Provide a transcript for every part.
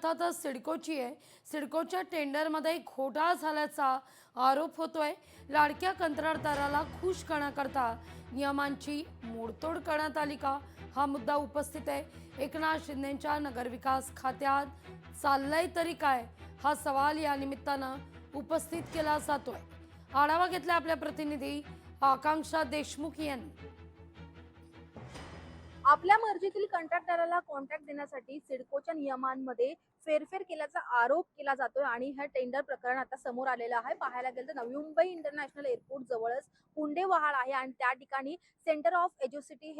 अर्थातच सिडकोची आहे। सिडकोच्या टेंडरमध्ये घोटाळा झाल्याचा आरोप होतोय। लाडक्या कंत्राटदाराला खुश करण्याकरता नियमांची मोडतोड करण्यात आली का, हा मुद्दा उपस्थित आहे। एकनाथ शिंदेंच्या नगरविकास खात्यात चाललंय तरी काय, हा सवाल या निमित्तानं उपस्थित केला जातोय। आढावा घेतला आपल्या प्रतिनिधी आकांक्षा देशमुख यांनी। आपल्या मर्जीतील कंत्राटदाराला कॉन्ट्रॅक्ट देण्यासाठी सिडकोच्या नियमांमध्ये फेरफार केल्याचा आरोप केला जातोय आणि हे टेंडर प्रकरण आता समोर आलेलं आहे। पाहायला गेलं तर नवी मुंबई इंटरनॅशनल एअरपोर्ट जवळच कुंडे वहाळ आहे आणि त्या ठिकाणी सेंटर ऑफ एज्युसिटी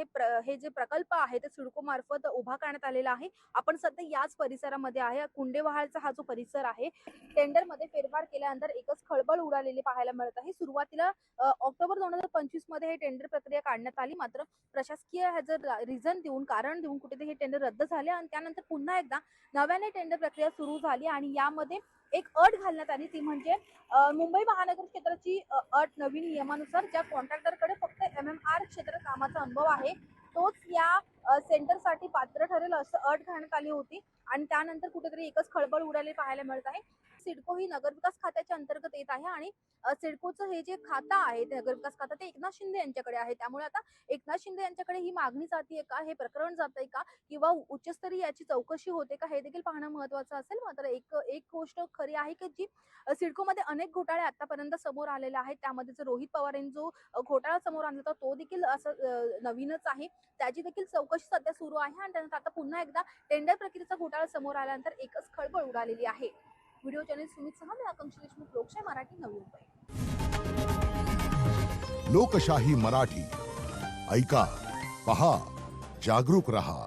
हे जे प्रकल्प आहे ते सिडको मार्फत उभा करण्यात आलेला आहे। आपण सध्या याच परिसरामध्ये आहे। कुंडे वहाळचा हा जो परिसर आहे, टेंडर मध्ये फेरफार केल्यानंतर एकच खळबळ उडालेली पाहायला मिळत आहे। सुरुवातीला ऑक्टोबर 2025 मध्ये हे टेंडर प्रक्रिया काढण्यात आली, मात्र प्रशासकीय रिझन देऊन, कारण देऊन कुठेतरी हे टेंडर रद्द झाले आणि त्यानंतर पुन्हा एकदा नव्याने टेंडर प्रक्रिया सुरू झाली आणि यामध्ये एक अट घालण्यात आली, ती म्हणजे मुंबई महानगर क्षेत्राची अट नवीन नियमानुसार ज्या कॉन्ट्रॅक्टरकडे फक्त MMR क्षेत्र कामाचा अनुभव आहे तोच या सेंटरसाठी पात्र ठरेल असं अट घालण्यात आली होती आणि त्यानंतर कुठेतरी एकच खळबळ उडाली पाहायला मिळत आहे। सिडको ही नगरविकास खात्याच्या अंतर्गत येत आहे आणि सिडकोचं हे जे खातं आहे ते नगरविकास खातं ते एकनाथ शिंदे यांच्याकडे आहे। त्यामुळे आता एकनाथ शिंदे यांच्याकडे ही मागणी जाते का, हे प्रकरण जातंय का, किंवा उच्चस्तरीय याची चौकशी होते का, हे देखील पाहणं महत्त्वाचं असेल। मात्र एक गोष्ट खरी आहे की जी सिडकोमध्ये अनेक घोटाळे आतापर्यंत समोर आलेले आहेत, त्यामध्ये जो रोहित पवार यांनी जो घोटाळा समोर आणला होता तो देखील असं नवीनच आहे, त्याची देखील चौकशी सध्या सुरू आहे आणि त्यानंतर आता पुन्हा एकदा टेंडर प्रक्रियेचा घोटाळा समोर आल्यानंतर एकच खळबळ उडालेली आहे। व्हिडिओ जर्नलिस्ट सुमित सहा, मी आकांक्षा देशमुख, लोकशाही मराठी, नवी मुंबई। लोकशाही मराठी ऐका, पहा, जागरूक रहा।